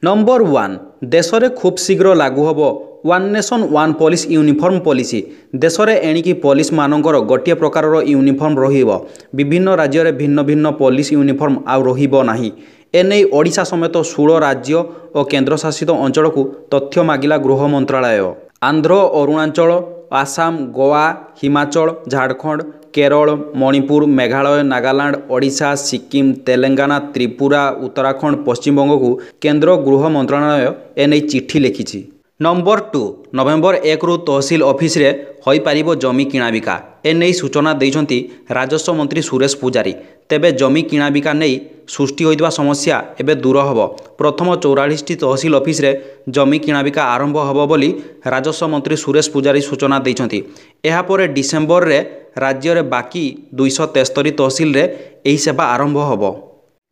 Number 1 देश में खूब शीघ्र लागू हम one nation one police uniform policy. देश में एणिकी पुलिस मानकर गोटे प्रकार यूनिफॉर्म रहिबो। विभिन्न राज्य में भिन्न भिन्न पुलिस यूनिफॉर्म आउ रहिबो नाही। एने ओडिशा समेत 16 राज्य और केन्द्रशासित अंचल को तथ्य मागिला गृह मंत्रालय। आंध्र, अरुणाचल, आसाम, गोवा, हिमाचल, झारखंड, केरल, मणिपुर, मेघालय, नागालैंड, ओडिशा, सिक्किम, तेलंगाना, त्रिपुरा, उत्तराखंड, पश्चिमबंग को केंद्र गृह मंत्रालय एने चिठी लिखिछि। नंबर 2 नवेम्बर 1 रु तहसिल ऑफिस रे होई पारिबो जमी किणाबिका। एने सूचना देइछंती राजस्व मंत्री सुरेश पूजारी। तेबे जमी किणाबिका नहीं सृष्टि होइतबा समस्या एबे दूर हबो। प्रथम 44टी तहसिल ऑफिस रे जमी किणाबिका आरंभ हबो बोली राजस्व मंत्री सुरेश पूजारी सूचना देइछंती। एहा परे डिसेम्बर रे राज्य रे बाकी 273 तहसिल रे एही सेवा आरंभ हबो।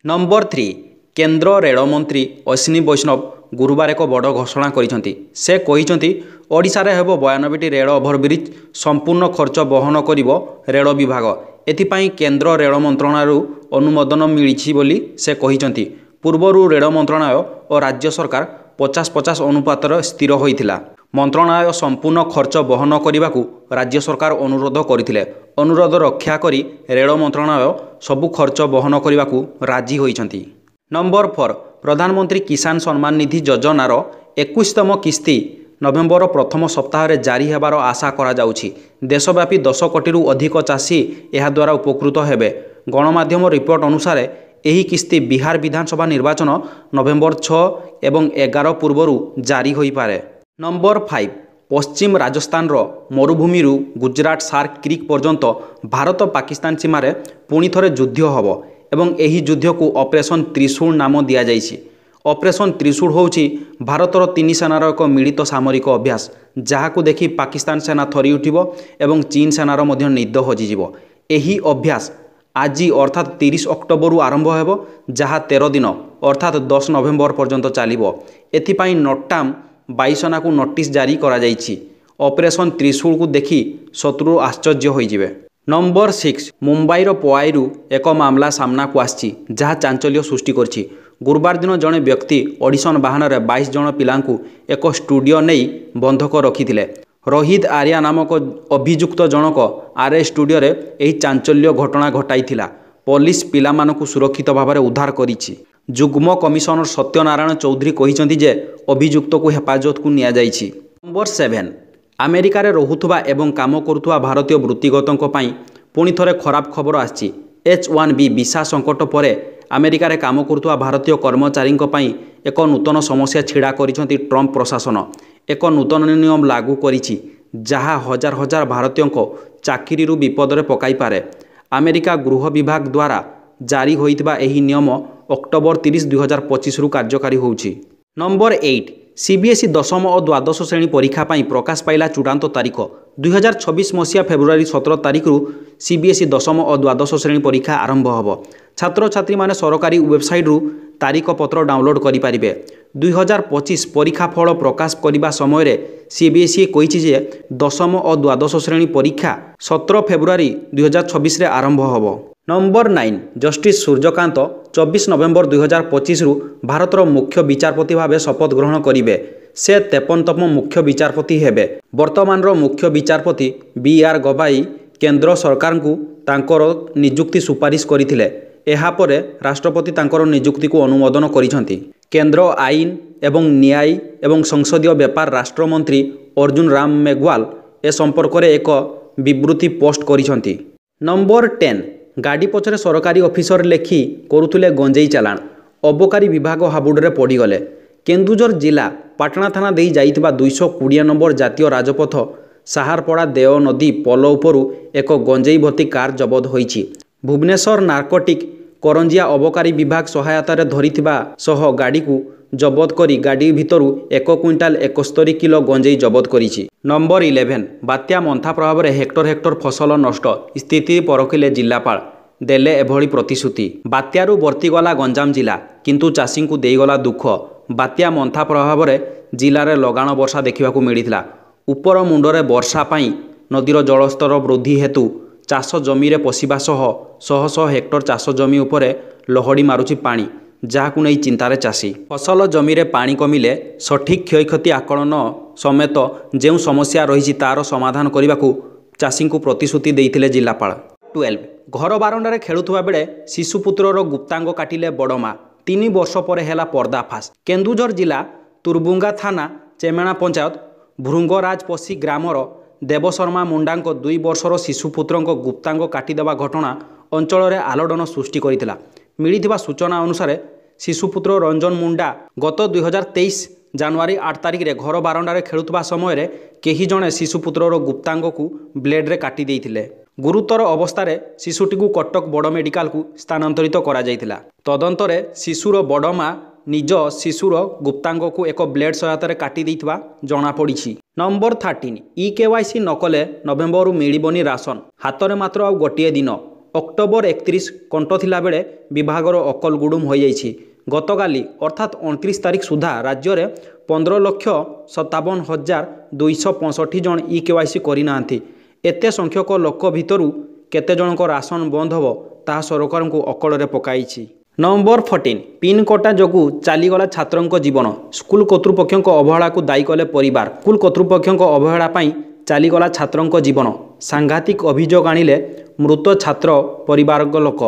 नंबर 3 केंद्र रेल मंत्री अश्विनी वैष्णव गुरुवार एक बड़ घोषणा करिसेंती। से कहिसेंती ओडिशा रे हेबो 92टी रेल ओभरब्रिज संपूर्ण खर्च बहन करिवो रेल विभाग। एथिपाई केंद्र रेल मंत्रालय अनुमोदन मिलिछि बोली से कहिसेंती। पूर्वरु रेल मंत्रालय और राज्य सरकार 50-50 अनुपात स्थिर होइथिला। मंत्रालय संपूर्ण खर्च बहन करने राज्य सरकार अनुरोध करथिले। अनुरोध रक्षा करी रेल मंत्रालय सबु खर्च बहन करने को राजी होइछंती। नंबर 4 प्रधानमंत्री किसान सम्मान निधि योजनार 21तम किस्ती नवेम्बर प्रथम सप्ताह जारी हेबार आशा करा जाउछि। देशव्यापी 10 कोटी अधिक चाषी यह द्वारा उपकृत हेबे। गणमाध्यम रिपोर्ट अनुसार एही किस्ती बिहार विधानसभा निर्वाचन नवेम्बर 6 एवं 11 पूर्वरु जारी होई पारे। नंबर 5 पश्चिम राजस्थान मरुभूमि गुजरात सार्क क्रिक पर्यंत भारत पाकिस्तान सीमार पुणी थरे युद्ध हब एवं एही युद्ध को ऑपरेशन त्रिशूल नाम दिया जाइछि। ऑपरेशन त्रिशूल होउछि भारतर 3 सेनार एक मिलित सामरिक अभ्यास जहाकु देखि पाकिस्तान सेना थरी उठिबो एवं चीन सेनार मध्य निद हजिजिबो। एही अभ्यास आज अर्थात 30 अक्टोबर आरंभ हेबो जहा 13 दिन अर्थात 10 नवेम्बर पर्यंत चलिबो। एथिपाई नोटाम वायुसेना को नोटिस जारी करा जाइछि। ऑपरेशन त्रिशूल को देखि शत्रु आश्चर्य होइजिबे। नंबर 6 मुंबईर पोआईरू एक मामला सामना को आछि जहाँ चांचल्य सृष्टि करछि। गुरुवार दिन जड़े व्यक्ति ऑडिशन बाहन 22 जन पिलांकु एक स्टूडियो नहीं बंधक रखिथिले। रोहित आर्या नामक अभियुक्त जनक आरए स्टूडियो रे एही चांचल्य घटना घटाइथिला। पुलिस पिलामानकु सुरक्षित भाव उद्धार करिछि। जुग्म कमिशनर सत्यनारायण चौधरी कहिसेंती जे अभियुक्त को हेफाजत को निया जाइछि। नंबर 7 अमेरिका रे रहुथुबा एवं काम करुथुबा भारतीय वृत्तिगतों पई पुणी थरे खराब खबर आछि। H1B वीसा संकट परे अमेरिका रे काम करुथुबा भारतीय कर्मचारी पई एक नूतन समस्या छिड़ा करिसेंती ट्रंप प्रशासन। एक नूतन नियम लागू करिछि जहा हजार हजार भारतीयों को चाकरी विपद रे पकाई पारे। अमेरिका गृह विभाग द्वारा जारी होइतबा एही नियम अक्टोबर 30, 2025 रु कार्यकारी होउछि। नंबर 8 सीबीएसई 10म और द्वादश श्रेणी परीक्षा पर प्रकाश पाइला चूड़ांत तारीख 2026 मसीहा फेब्रुआरी 17 तारीख रु सीबीएसई 10म और द्वादश श्रेणी परीक्षा आरंभ होब। छात्र छात्री माने सरकारी वेबसाइट रु तारीख पत्र डाउनलोड करि पारिबे। 2025 परीक्षा फल प्रकाश करने समय सीबीएसई कहिछि जे 10म और द्वादश श्रेणी परीक्षा 17 फेब्रुआरी 2026 रे आरंभ होब। नंबर 9 जस्टिस सूर्यकांत 24 नवेम्बर 2025 रु भारतर मुख्य विचारपति भाव शपथ ग्रहण करेंगे। से 53तम मुख्य विचारपति हेबे। वर्तमान मुख्य विचारपति BR गवाई केंद्र सरकार को तांकर नियुक्ति सुपारिश करथिले। एहा परे राष्ट्रपति तांकर नियुक्ति को अनुमोदन करिसेंती। केंद्र आईन एवं न्याय एवं संसदीय व्यापार राष्ट्रमंत्री अर्जुन राम मेघवाल ए संपर्क में एक विवृत्ति पोस्ट करिसेंती। नंबर 10 गाड़ी पछरे सरकारी ऑफिसर लेखि करुथुले गंजेई चालाण अबकारी विभाग हाबुडरे पड़गले। केन्दुझर जिला पाटना थाना दे जाइथिबा 220 नंबर जातीय राजपथ साहारपड़ा देव नदी पोल उपरु एक गंजेई भर्ती कार जबत होइछि। भुवनेश्वर नार्कोटिक करंजिया अबकारी विभाग सहायतार धरिथिबा सह गाड़ी को जबत करी गाड़ी भितरु 1 क्विंटाल 71 किलो गंजेई जबत करिछि। नंबर 11 बात्या मंथा प्रभाव में हेक्टर हेक्टर फसल नष्ट स्थिति परखिले जिलापाल देले एभली प्रतिश्रुति। बात्यारू बर्तीगला गंजाम जिला किंतु चाषी को देगला दुख। बात्या मंथा प्रभाव में जिले में लगाण वर्षा देखा मिलता। उपर मुंडरे वर्षा पाई नदीर जलस्तर वृद्धि हेतु चाष जमी पशिबा शह शह हेक्टर चाष जमी उपरे लहड़ी मारुछि पानी ଯାହାକୁ ନେଇ ଚିନ୍ତାରେ ଚାଷୀ। ଫସଲ ଜମିରେ ପାଣି କମିଲେ ସଠିକ୍ କ୍ଷୟକ୍ଷତି ଆକଳନ ସମେତ ଯେଉଁ ସମସ୍ୟା ରହିଛି ତାର ସମାଧାନ କରିବାକୁ ଚାଷୀଙ୍କୁ ପ୍ରତିଶ୍ରୁତି ଦେଇଥିଲେ ଜିଲ୍ଲାପାଳ। 12 ଘର ବାରଣ୍ଡାରେ ଖେଳୁଥିବା ବେଳେ ଶିଶୁପୁତ୍ରର ଗୁପ୍ତାଙ୍ଗ କାଟିଲେ ବଡ଼ ମା। 3 ବର୍ଷ ପରେ ହେଲା ପର୍ଦ୍ଦାଫାଶ। କେନ୍ଦୁଝର ଜିଲ୍ଲା ତୁର୍ବୁଙ୍ଗା ଥାନା ଚେମେଣା ପଞ୍ଚାୟତ ଭୃଙ୍ଗରାଜପଶି ଗ୍ରାମର ଦେବଶର୍ମା ମୁଣ୍ଡାଙ୍କ 2 ବର୍ଷର ଶିଶୁପୁତ୍ରଙ୍କ ଗୁପ୍ତାଙ୍ଗ କାଟିଦେବା ଘଟଣା ଅଞ୍ଚଳରେ ଆଲୋଡ଼ନ ସୃଷ୍ଟି କରିଥିଲା। ମିଳିଥିବା ସୂଚନା ଅନୁସାରେ ଶିଶୁପୁତ୍ର ରଞ୍ଜନ ମୁଣ୍ଡା ଗତ 2023 ଜାନୁଆରୀ 8 ତାରିଖରେ ଘର ବାରଣ୍ଡାରେ ଖେଳୁଥିବା ସମୟରେ କେହି ଜଣେ ଶିଶୁପୁତ୍ରର ଗୁପ୍ତାଙ୍ଗକୁ ବ୍ଲେଡ୍ରେ କାଟି ଦେଇଥିଲେ। ଗୁରୁତର ଅବସ୍ଥାରେ ଶିଶୁଟିକୁ କଟକ ବଡ଼ ମେଡିକାଲକୁ ସ୍ଥାନାନ୍ତରିତ କରାଯାଇଥିଲା। ତଦନ୍ତରେ ଶିଶୁର ବଡ଼ ମା ନିଜ ଶିଶୁର ଗୁପ୍ତାଙ୍ଗକୁ ଏକ ବ୍ଲେଡ୍ ସହାୟତାରେ କାଟି ଦେଇଥିବା ଜଣାପଡ଼ିଛି। ନମ୍ବର 13 EKYC ନ କଲେ ନଭେମ୍ବରରୁ ମିଳିବନି ରାସନ। ହାତରେ ମାତ୍ର ଆଉ ଗୋଟିଏ ଦିନ। ଅକ୍ଟୋବର 31 କଣ୍ଟ ଥିଲାବେଳେ ବିଭାଗର ଅକଲଗୁଡୁମ ହୋଇଯାଇଛି। ଗତକାଲି ଅର୍ଥାତ୍ 29 ତାରିଖ ସୁଦ୍ଧା ରାଜ୍ୟରେ 15,57,265 ଜଣ EKYC କରିନାହାନ୍ତି। ଏତେ ସଂଖ୍ୟକ ଲୋକ ଭିତରୁ କେତେଜଣଙ୍କ ରାସନ ବନ୍ଦ ହେବ ତାହା ସରକାରଙ୍କୁ ଅକଳରେ ପକାଇଛି। ନମ୍ବର 14 ପିନ୍ କଟା ଯୋଗୁଁ ଚାଲିଗଲା ଛାତ୍ରଙ୍କ ଜୀବନ। ସ୍କୁଲ କର୍ତ୍ତୃପକ୍ଷଙ୍କ ଅବହେଳାକୁ ଦାୟୀ କଲେ ପରିବାର। ସ୍କୁଲ କର୍ତ୍ତୃପକ୍ଷଙ୍କ ଅବହେଳା ପାଇଁ ଚାଲିଗଲା ଛାତ୍ରଙ୍କ ଜୀବନ। ସାଂଘାତିକ ଅଭିଯୋଗ ଆଣିଲେ ମୃତ ଛାତ୍ର ପରିବାରଙ୍କ ଲୋକ।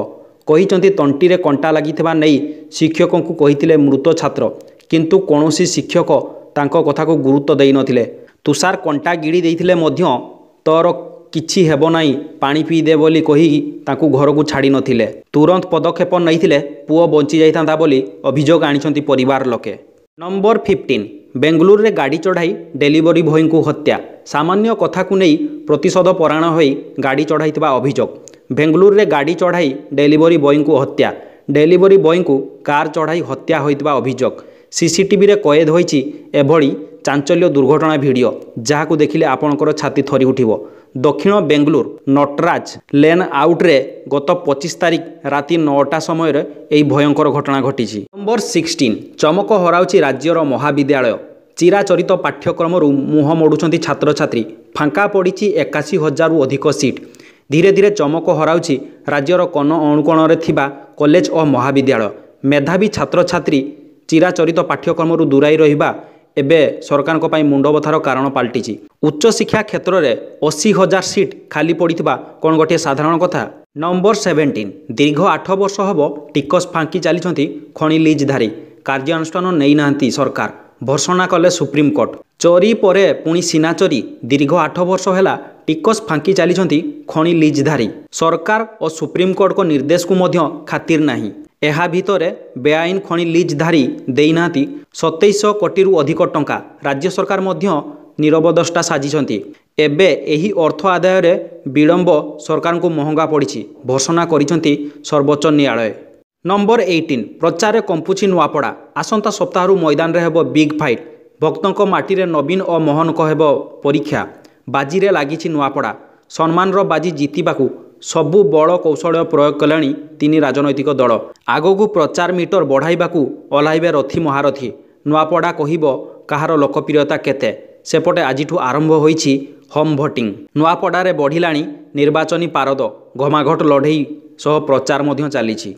କହିଛନ୍ତି ତଣ୍ଟିରେ କଣ୍ଟା ଲାଗିଥିବା ନେଇ ଶିକ୍ଷକଙ୍କୁ କହିଥିଲେ ମୃତ ଛାତ୍ର, କିନ୍ତୁ କୌଣସି ଶିକ୍ଷକ ତାଙ୍କ କଥାକୁ ଗୁରୁତ୍ୱ ଦେଇନଥିଲେ। ତୁଷାର କଣ୍ଟା ଗିଳି ଦେଇଥିଲେ ମଧ୍ୟ ତୋର କିଛି ହେବ ନାହିଁ, ପାଣି ପିଇଦେ ବୋଲି କହି ତାଙ୍କୁ ଘରକୁ ଛାଡ଼ି ନଥିଲେ। ତୁରନ୍ତ ପଦକ୍ଷେପ ନେଇଥିଲେ ପୁଅ ବଞ୍ଚି ଯାଇଥାନ୍ତା ବୋଲି ଅଭିଯୋଗ ଆଣିଛନ୍ତି ପରିବାର ଲୋକେ। ନମ୍ବର 15 ବେଙ୍ଗାଲୁରୁରେ ଗାଡ଼ି ଚଢ଼ାଇ ଡେଲିଭରି ବୟଙ୍କୁ ହତ୍ୟା। ସାମାନ୍ୟ କଥାକୁ ନେଇ ପ୍ରତିଶୋଧ ପରାୟଣ ହୋଇ ଗାଡ଼ି ଚଢ଼ାଇଥିବା ଅଭିଯୋଗ। ବେଙ୍ଗାଲୁରୁରେ ଗାଡ଼ି ଚଢ଼ାଇ ଡେଲିଭରି ବୟଙ୍କୁ ହତ୍ୟା। ଡେଲିଭରି ବୟଙ୍କୁ କାର୍ ଚଢ଼ାଇ ହତ୍ୟା ହୋଇଥିବା ଅଭିଯୋଗ। ସିସିଟିଭିରେ କଏଦ ହୋଇଛି ଏଭଳି ଚାଞ୍ଚଲ୍ୟ ଦୁର୍ଘଟଣା ଭିଡ଼ିଓ, ଯାହାକୁ ଦେଖିଲେ ଆପଣଙ୍କର ଛାତି ଥରି ଉଠିବ। ଦକ୍ଷିଣ ବେଙ୍ଗାଲୁରୁ ନଟରାଜ ଲେନ୍ ଆଉଟ୍ରେ ଗତ 25 ତାରିଖ ରାତି 9ଟା ସମୟରେ ଏହି ଭୟଙ୍କର ଘଟଣା ଘଟିଛି। ନମ୍ବର 16 ଚମକ ହରାଉଛି ରାଜ୍ୟର ମହାବିଦ୍ୟାଳୟ। ଚିରାଚରିତ ପାଠ୍ୟକ୍ରମରୁ ମୁହଁ ମୋଡୁଛନ୍ତି ଛାତ୍ରଛାତ୍ରୀ। ଫାଙ୍କା ପଡ଼ିଛି 81,000ରୁ ଅଧିକ ସିଟ୍। ଧୀରେ ଧୀରେ ଚମକ ହରାଉଛି ରାଜ୍ୟର କୋଣ ଅନୁକୋଣରେ ଥିବା କଲେଜ ଓ ମହାବିଦ୍ୟାଳୟ। ମେଧାବୀ ଛାତ୍ରଛାତ୍ରୀ ଚିରାଚରିତ ପାଠ୍ୟକ୍ରମରୁ ଦୂରାଇ ରହିବା ଏବେ ସରକାରଙ୍କ ପାଇଁ ମୁଣ୍ଡବଥାର କାରଣ ପାଲଟିଛି। ଉଚ୍ଚଶିକ୍ଷା କ୍ଷେତ୍ରରେ 80,000 ସିଟ୍ ଖାଲି ପଡ଼ିଥିବା କ'ଣ ଗୋଟିଏ ସାଧାରଣ କଥା? ନମ୍ବର 17 ଦୀର୍ଘ 8 ବର୍ଷ ହେବ ଟିକସ ଫାଙ୍କି ଚାଲିଛନ୍ତି ଖଣି ଲିଜ୍ଧାରୀ। କାର୍ଯ୍ୟାନୁଷ୍ଠାନ ନେଇନାହାନ୍ତି ସରକାର। ଭର୍ତ୍ସନା କଲେ ସୁପ୍ରିମକୋର୍ଟ। ଚୋରି ପରେ ପୁଣି ସିନା ଚୋରି। ଦୀର୍ଘ 8 ବର୍ଷ ହେଲା ଟିକସ ଫାଙ୍କି ଚାଲିଛନ୍ତି ଖଣି ଲିଜ୍ଧାରୀ। ସରକାର ଓ ସୁପ୍ରିମକୋର୍ଟଙ୍କ ନିର୍ଦ୍ଦେଶକୁ ମଧ୍ୟ ଖାତିର ନାହିଁ। ଏହା ଭିତରେ ବେଆଇନ ଖଣି ଲିଜ୍ଧାରୀ ଦେଇନାହାନ୍ତି 2700 କୋଟିରୁ ଅଧିକ ଟଙ୍କା। ରାଜ୍ୟ ସରକାର ମଧ୍ୟ ନିରବଦ୍ରଷ୍ଟା ସାଜିଛନ୍ତି। ଏବେ ଏହି ଅର୍ଥ ଆଦାୟରେ ବିଳମ୍ବ ସରକାରଙ୍କୁ ମହଙ୍ଗା ପଡ଼ିଛି, ଘୋଷଣା କରିଛନ୍ତି ସର୍ବୋଚ୍ଚ ନ୍ୟାୟାଳୟ। ନମ୍ବର 18 ପ୍ରଚାରରେ କମ୍ପୁଛି ନୂଆପଡ଼ା। ଆସନ୍ତା ସପ୍ତାହରୁ ମଇଦାନରେ ହେବ ବିଗ୍ ଫାଇଟ୍। ଭକ୍ତଙ୍କ ମାଟିରେ ନବୀନ ଓ ମୋହନଙ୍କ ହେବ ପରୀକ୍ଷା। ବାଜିରେ ଲାଗିଛି ନୂଆପଡ଼ା। ସମ୍ମାନର ବାଜି ଜିତିବାକୁ ସବୁ ବଳ କୌଶଳ ପ୍ରୟୋଗ କଲେଣି 3 ରାଜନୈତିକ ଦଳ। ଆଗକୁ ପ୍ରଚାର ମିଟର ବଢ଼ାଇବାକୁ ଓହ୍ଲାଇବେ ରଥୀ ମହାରଥୀ। ନୂଆପଡ଼ା କହିବ କାହାର ଲୋକପ୍ରିୟତା କେତେ। ସେପଟେ ଆଜିଠୁ ଆରମ୍ଭ ହୋଇଛି ହୋମ୍ ଭୋଟିଂ। ନୂଆପଡ଼ାରେ ବଢ଼ିଲାଣି ନିର୍ବାଚନୀ ପାରଦ। ଘମାଘୋଟ ଲଢ଼େଇ ସହ ପ୍ରଚାର ମଧ୍ୟ ଚାଲିଛି।